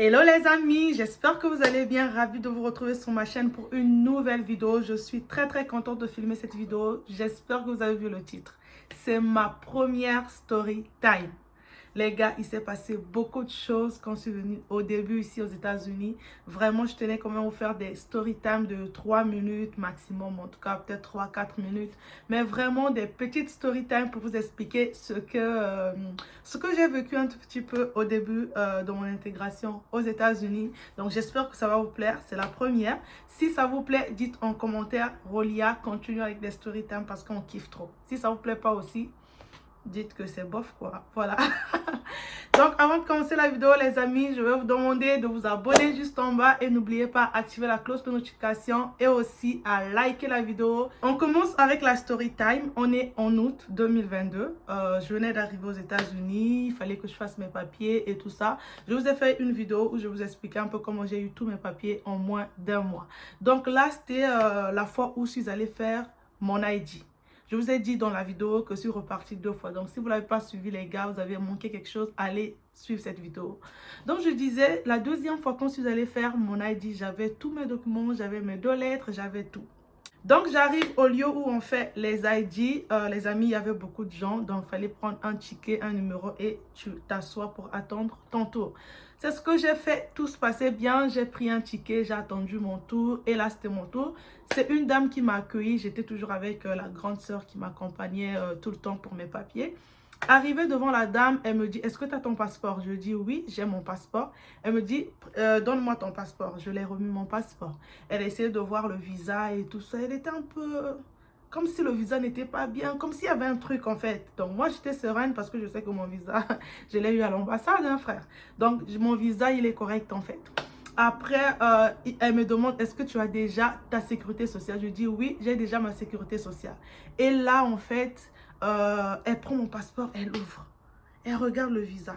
Hello les amis, j'espère que vous allez bien, ravi de vous retrouver sur ma chaîne pour une nouvelle vidéo. Je suis très contente de filmer cette vidéo, j'espère que vous avez vu le titre. C'est ma première story time. Les gars, il s'est passé beaucoup de choses quand je suis venue au début ici aux États-Unis. Vraiment, je tenais quand même à vous faire des story time de 3 minutes maximum, en tout cas peut-être 3-4 minutes. Mais vraiment des petites story time pour vous expliquer ce que j'ai vécu un tout petit peu au début de mon intégration aux États-Unis. Donc j'espère que ça va vous plaire, c'est la première. Si ça vous plaît, dites en commentaire, Rolia, continue avec des story time parce qu'on kiffe trop. Si ça vous plaît pas aussi, dites que c'est bof quoi, voilà. Donc avant de commencer la vidéo les amis, je vais vous demander de vous abonner juste en bas et n'oubliez pas d'activer la cloche de notification et aussi à liker la vidéo. On commence avec la story time, on est en août 2022, je venais d'arriver aux États-Unis, il fallait que je fasse mes papiers et tout ça. Je vous ai fait une vidéo où je vous expliquais un peu comment j'ai eu tous mes papiers en moins d'un mois. Donc là c'était la fois où je suis allée faire mon ID. Je vous ai dit dans la vidéo que je suis repartie 2 fois. Donc, si vous ne l'avez pas suivi, les gars, vous avez manqué quelque chose, allez suivre cette vidéo. Donc, je disais, la deuxième fois quand je suis allée faire mon ID, j'avais tous mes documents, j'avais mes 2 lettres, j'avais tout. Donc, j'arrive au lieu où on fait les ID. Les amis, il y avait beaucoup de gens. Donc, il fallait prendre un ticket, un numéro et tu t'assois pour attendre ton tour. C'est ce que j'ai fait. Tout se passait bien. J'ai pris un ticket, j'ai attendu mon tour. Et là, c'était mon tour. C'est une dame qui m'a accueilli. J'étais toujours avec la grande sœur qui m'accompagnait tout le temps pour mes papiers. Arrivée devant la dame, elle me dit, est-ce que tu as ton passeport? Je dis, oui, j'ai mon passeport. Elle me dit, donne-moi ton passeport. Je lui ai remis mon passeport. Elle essayait de voir le visa et tout ça. Elle était un peu comme si le visa n'était pas bien, comme s'il y avait un truc en fait. Donc moi, j'étais sereine parce que je sais que mon visa, je l'ai eu à l'ambassade, hein, frère. Donc mon visa, il est correct en fait. Après, elle me demande, est-ce que tu as déjà ta sécurité sociale? Je dis, oui, j'ai déjà ma sécurité sociale. Et là, en fait, elle prend mon passeport, elle ouvre. Elle regarde le visa.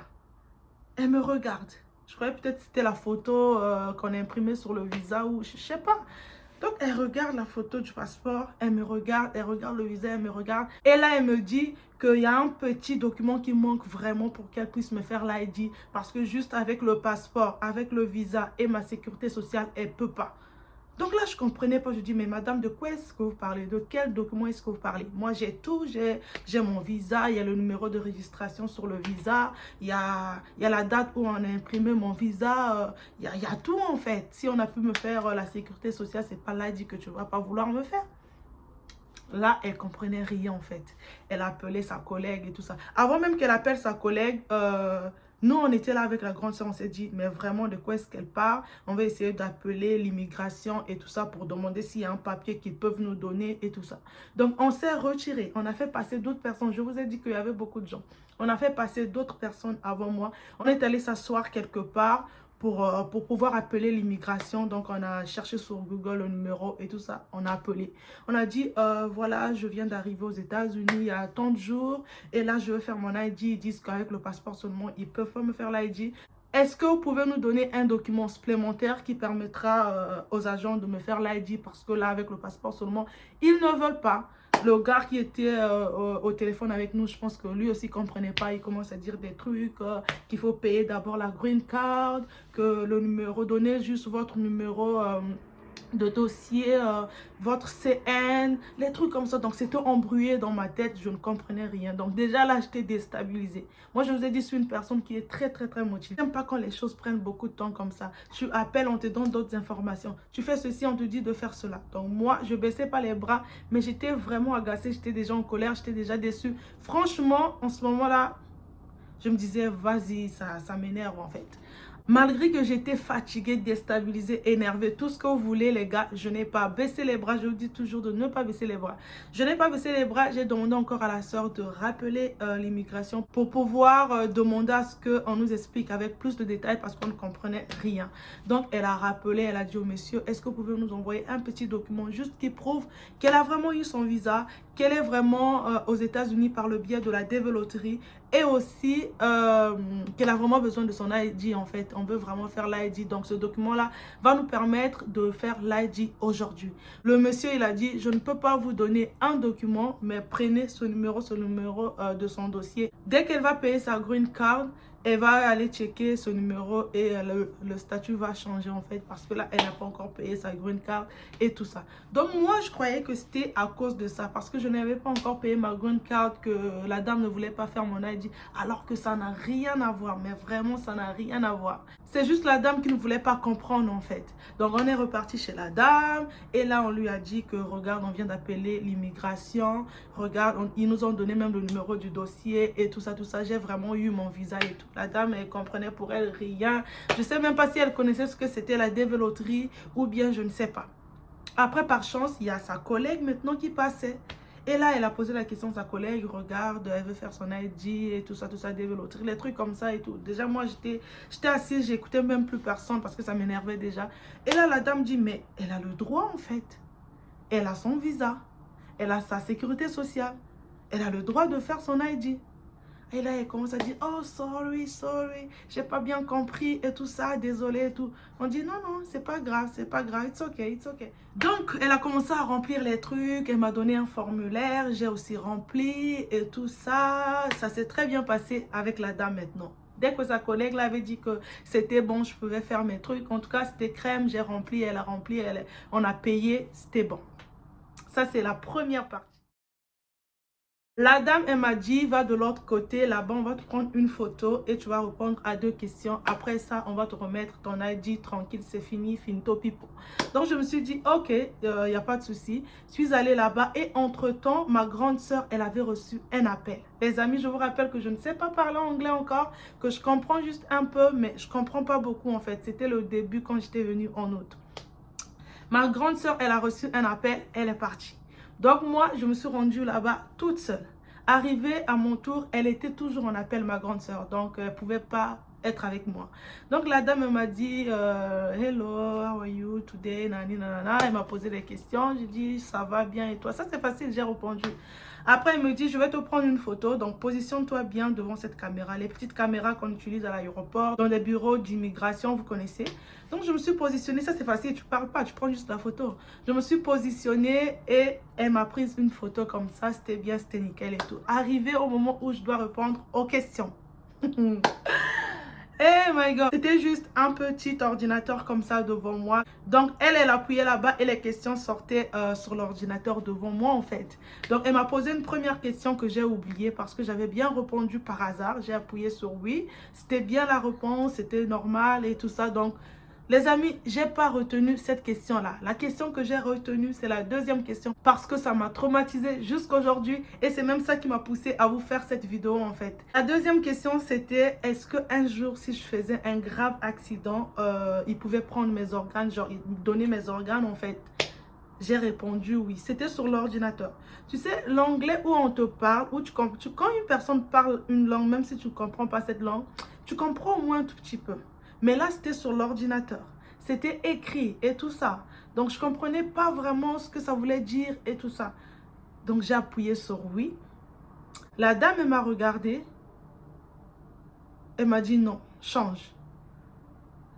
Elle me regarde. Je croyais peut-être que c'était la photo qu'on a imprimée sur le visa ou je sais pas. Donc, elle regarde la photo du passeport, elle regarde le visa, elle me regarde. Et là, elle me dit qu'il y a un petit document qui manque vraiment pour qu'elle puisse me faire l'ID. Parce que juste avec le passeport, avec le visa et ma sécurité sociale, elle ne peut pas. Donc là, je ne comprenais pas. Je dis, mais madame, de quoi est-ce que vous parlez? De quel document est-ce que vous parlez? Moi, j'ai tout. J'ai mon visa. Il y a le numéro de registration sur le visa. Il y a la date où on a imprimé mon visa. Il y a tout, en fait. Si on a pu me faire la sécurité sociale, ce n'est pas l'ID que tu ne vas pas vouloir me faire. Là, elle comprenait rien, en fait. Elle appelait sa collègue et tout ça. Avant même qu'elle appelle sa collègue... nous, on était là avec la grande sœur, on s'est dit, mais vraiment, de quoi est-ce qu'elle parle? On va essayer d'appeler l'immigration et tout ça pour demander s'il y a un papier qu'ils peuvent nous donner et tout ça. Donc, on s'est retiré. On a fait passer d'autres personnes. Je vous ai dit qu'il y avait beaucoup de gens. On a fait passer d'autres personnes avant moi. On est allé s'asseoir quelque part pour pouvoir appeler l'immigration. Donc, on a cherché sur Google le numéro et tout ça. On a appelé. On a dit, voilà, je viens d'arriver aux États-Unis il y a tant de jours. Et là, je veux faire mon ID. Ils disent qu'avec le passeport seulement, ils ne peuvent pas me faire l'ID. Est-ce que vous pouvez nous donner un document supplémentaire qui permettra aux agents de me faire l'ID? Parce que là, avec le passeport seulement, ils ne veulent pas. Le gars qui était au téléphone avec nous, je pense que lui aussi ne comprenait pas. Il commence à dire des trucs, qu'il faut payer d'abord la green card, que le numéro, donnez juste votre numéro de dossier, votre CN, les trucs comme ça. Donc, c'était embrouillé dans ma tête. Je ne comprenais rien. Donc, déjà là, j'étais déstabilisée. Moi, je vous ai dit, je suis une personne qui est très motivée. Je n'aime pas quand les choses prennent beaucoup de temps comme ça. Tu appelles, on te donne d'autres informations. Tu fais ceci, on te dit de faire cela. Donc, moi, je baissais pas les bras, mais j'étais vraiment agacée. J'étais déjà en colère, j'étais déjà déçue. Franchement, en ce moment-là, je me disais, vas-y, ça m'énerve en fait. Malgré que j'étais fatiguée, déstabilisée, énervée, tout ce que vous voulez les gars, je n'ai pas baissé les bras. Je vous dis toujours de ne pas baisser les bras. Je n'ai pas baissé les bras. J'ai demandé encore à la sœur de rappeler l'immigration pour pouvoir demander à ce qu'on nous explique avec plus de détails parce qu'on ne comprenait rien. Donc elle a rappelé, elle a dit au monsieur, est-ce que vous pouvez nous envoyer un petit document juste qui prouve qu'elle a vraiment eu son visa, qu'elle est vraiment aux États-Unis par le biais de la déveloterie et aussi qu'elle a vraiment besoin de son ID en fait. On veut vraiment faire l'ID. Donc ce document-là va nous permettre de faire l'ID aujourd'hui. Le monsieur, il a dit, je ne peux pas vous donner un document, mais prenez ce numéro de son dossier. Dès qu'elle va payer sa green card, elle va aller checker ce numéro et le statut va changer en fait parce que là, elle n'a pas encore payé sa green card et tout ça. Donc moi, je croyais que c'était à cause de ça parce que je n'avais pas encore payé ma green card, que la dame ne voulait pas faire mon ID, alors que ça n'a rien à voir, mais vraiment, ça n'a rien à voir. C'est juste la dame qui ne voulait pas comprendre en fait. Donc on est reparti chez la dame et là, on lui a dit que regarde, on vient d'appeler l'immigration, regarde, ils nous ont donné même le numéro du dossier et tout ça, tout ça. J'ai vraiment eu mon visa et tout. La dame, elle comprenait pour elle rien. Je ne sais même pas si elle connaissait ce que c'était la dévéloterie ou bien je ne sais pas. Après, par chance, il y a sa collègue maintenant qui passait. Et là, elle a posé la question à sa collègue, regarde, elle veut faire son ID et tout ça, dévéloterie, les trucs comme ça et tout. Déjà, moi, j'étais assise, j'écoutais même plus personne parce que ça m'énervait déjà. Et là, la dame dit, mais elle a le droit en fait. Elle a son visa, elle a sa sécurité sociale, elle a le droit de faire son ID. Et là, elle commence à dire, oh, sorry, j'ai pas bien compris et tout ça, désolé et tout. On dit, non, c'est pas grave, it's okay. Donc, elle a commencé à remplir les trucs, elle m'a donné un formulaire, j'ai aussi rempli et tout ça. Ça s'est très bien passé avec la dame maintenant. Dès que sa collègue l'avait dit que c'était bon, je pouvais faire mes trucs. En tout cas, c'était crème, j'ai rempli, elle a rempli, on a payé, c'était bon. Ça, c'est la première partie. La dame, elle m'a dit, va de l'autre côté, là-bas, on va te prendre une photo et tu vas répondre à 2 questions. Après ça, on va te remettre ton ID tranquille, c'est fini, finito pipo. Donc, je me suis dit, ok, il n'y a pas de souci. Je suis allée là-bas et entre-temps, ma grande sœur, elle avait reçu un appel. Les amis, je vous rappelle que je ne sais pas parler anglais encore, que je comprends juste un peu, mais je ne comprends pas beaucoup en fait. C'était le début quand j'étais venue en août. Ma grande sœur, elle a reçu un appel, elle est partie. Donc moi, je me suis rendue là-bas toute seule. Arrivée à mon tour, elle était toujours en appel, ma grande sœur. Donc, elle ne pouvait pas être avec moi. Donc, la dame m'a dit, hello, how are you today? Nani, nanana. Elle m'a posé des questions. J'ai dit, ça va bien et toi? Ça, c'est facile, j'ai répondu. Après, elle me dit, je vais te prendre une photo. Donc, positionne-toi bien devant cette caméra. Les petites caméras qu'on utilise à l'aéroport, dans les bureaux d'immigration, vous connaissez. Donc, je me suis positionnée. Ça, c'est facile. Tu ne parles pas, tu prends juste la photo. Je me suis positionnée et elle m'a pris une photo comme ça. C'était bien, c'était nickel et tout. Arrivé au moment où je dois répondre aux questions. Oh my god, c'était juste un petit ordinateur comme ça devant moi. Donc elle appuyait là-bas et les questions sortaient sur l'ordinateur devant moi en fait. Donc elle m'a posé une première question que j'ai oubliée parce que j'avais bien répondu par hasard. J'ai appuyé sur oui, c'était bien la réponse, c'était normal et tout ça. Donc les amis, j'ai pas retenu cette question-là. La question que j'ai retenue, c'est la deuxième question parce que ça m'a traumatisée jusqu'à aujourd'hui et c'est même ça qui m'a poussé à vous faire cette vidéo en fait. La deuxième question, c'était est-ce qu'un jour, si je faisais un grave accident, ils pouvaient prendre mes organes, genre ils me donnaient mes organes en fait. J'ai répondu oui. C'était sur l'ordinateur. Tu sais, l'anglais où on te parle, où quand une personne parle une langue, même si tu ne comprends pas cette langue, tu comprends au moins un tout petit peu. Mais là, c'était sur l'ordinateur. C'était écrit et tout ça. Donc, je ne comprenais pas vraiment ce que ça voulait dire et tout ça. Donc, j'ai appuyé sur oui. La dame, elle m'a regardé. Elle m'a dit non, change.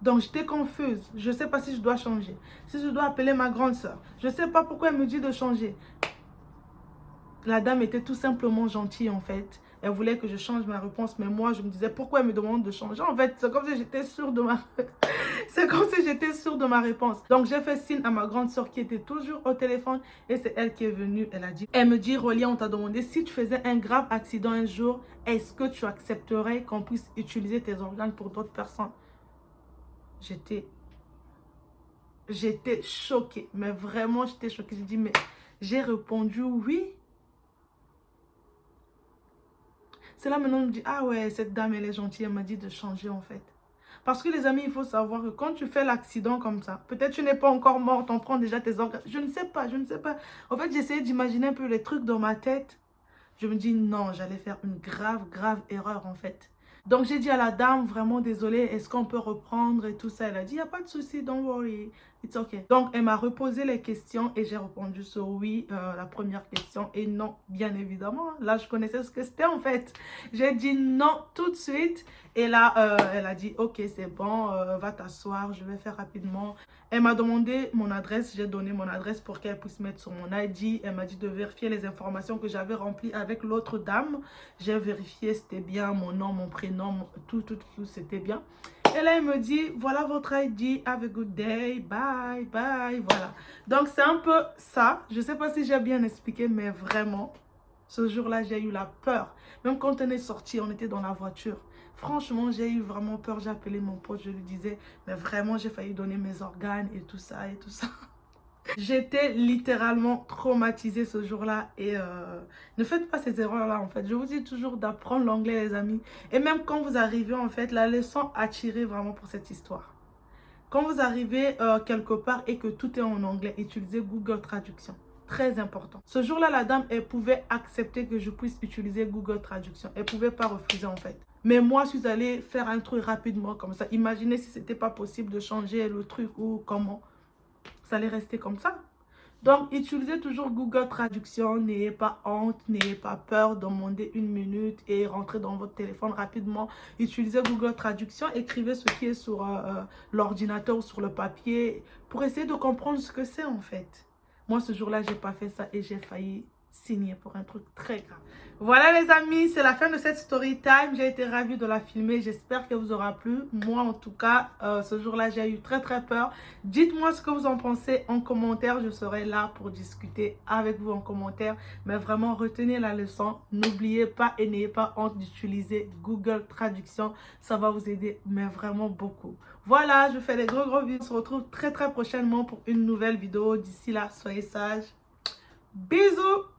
Donc, j'étais confuse. Je ne sais pas si je dois changer. Si je dois appeler ma grande soeur. Je ne sais pas pourquoi elle me dit de changer. La dame était tout simplement gentille en fait. Elle voulait que je change ma réponse. Mais moi, je me disais pourquoi elle me demande de changer. En fait, c'est comme si j'étais sûre de ma... c'est comme si j'étais sûre de ma réponse. Donc, j'ai fait signe à ma grande soeur qui était toujours au téléphone. Et c'est elle qui est venue. Elle me dit, Rolia, on t'a demandé si tu faisais un grave accident un jour, est-ce que tu accepterais qu'on puisse utiliser tes organes pour d'autres personnes? J'étais choquée. Mais vraiment, j'étais choquée. J'ai dit, mais j'ai répondu oui. C'est là maintenant, on me dit, ah ouais, cette dame, elle est gentille, elle m'a dit de changer en fait. Parce que les amis, il faut savoir que quand tu fais l'accident comme ça, peut-être tu n'es pas encore morte, on prend déjà tes organes. Je ne sais pas. En fait, j'essayais d'imaginer un peu les trucs dans ma tête. Je me dis non, j'allais faire une grave erreur en fait. Donc j'ai dit à la dame, vraiment désolée, est-ce qu'on peut reprendre et tout ça. Elle a dit, il n'y a pas de souci, don't worry, it's okay. Donc elle m'a reposé les questions et j'ai répondu sur oui, la première question et non, bien évidemment. Là, je connaissais ce que c'était en fait. J'ai dit non tout de suite et là, elle a dit, ok, c'est bon, va t'asseoir, je vais faire rapidement. Elle m'a demandé mon adresse, j'ai donné mon adresse pour qu'elle puisse mettre sur mon ID. Elle m'a dit de vérifier les informations que j'avais remplies avec l'autre dame. J'ai vérifié, c'était bien mon nom, mon prénom. non, tout c'était bien. Et là, il me dit, voilà votre ID, have a good day, bye, bye, voilà. Donc, c'est un peu ça. Je ne sais pas si j'ai bien expliqué, mais vraiment, ce jour-là, j'ai eu la peur. Même quand on est sorti, on était dans la voiture. Franchement, j'ai eu vraiment peur. J'ai appelé mon pote, je lui disais, mais vraiment, j'ai failli donner mes organes et tout ça et tout ça. J'étais littéralement traumatisée ce jour-là et ne faites pas ces erreurs-là en fait. Je vous dis toujours d'apprendre l'anglais les amis. Et même quand vous arrivez en fait, la leçon à tirer vraiment pour cette histoire. Quand vous arrivez quelque part et que tout est en anglais, utilisez Google Traduction. Très important. Ce jour-là, la dame, elle pouvait accepter que je puisse utiliser Google Traduction. Elle ne pouvait pas refuser en fait. Mais moi, je suis allée faire un truc rapidement comme ça. Imaginez si ce n'était pas possible de changer le truc ou comment. Ça allait rester comme ça. Donc, utilisez toujours Google Traduction. N'ayez pas honte, n'ayez pas peur. Demandez 1 minute et rentrez dans votre téléphone rapidement. Utilisez Google Traduction. Écrivez ce qui est sur l'ordinateur ou sur le papier pour essayer de comprendre ce que c'est en fait. Moi, ce jour-là, je n'ai pas fait ça et j'ai failli signer pour un truc très grave. Voilà les amis, c'est la fin de cette story time. J'ai été ravie de la filmer. J'espère qu'elle vous aura plu. Moi en tout cas, ce jour-là, j'ai eu très peur. Dites-moi ce que vous en pensez en commentaire. Je serai là pour discuter avec vous en commentaire. Mais vraiment, retenez la leçon. N'oubliez pas et n'ayez pas honte d'utiliser Google Traduction. Ça va vous aider, mais vraiment beaucoup. Voilà, je vous fais des gros bisous. On se retrouve très prochainement pour une nouvelle vidéo. D'ici là, soyez sages. Bisous!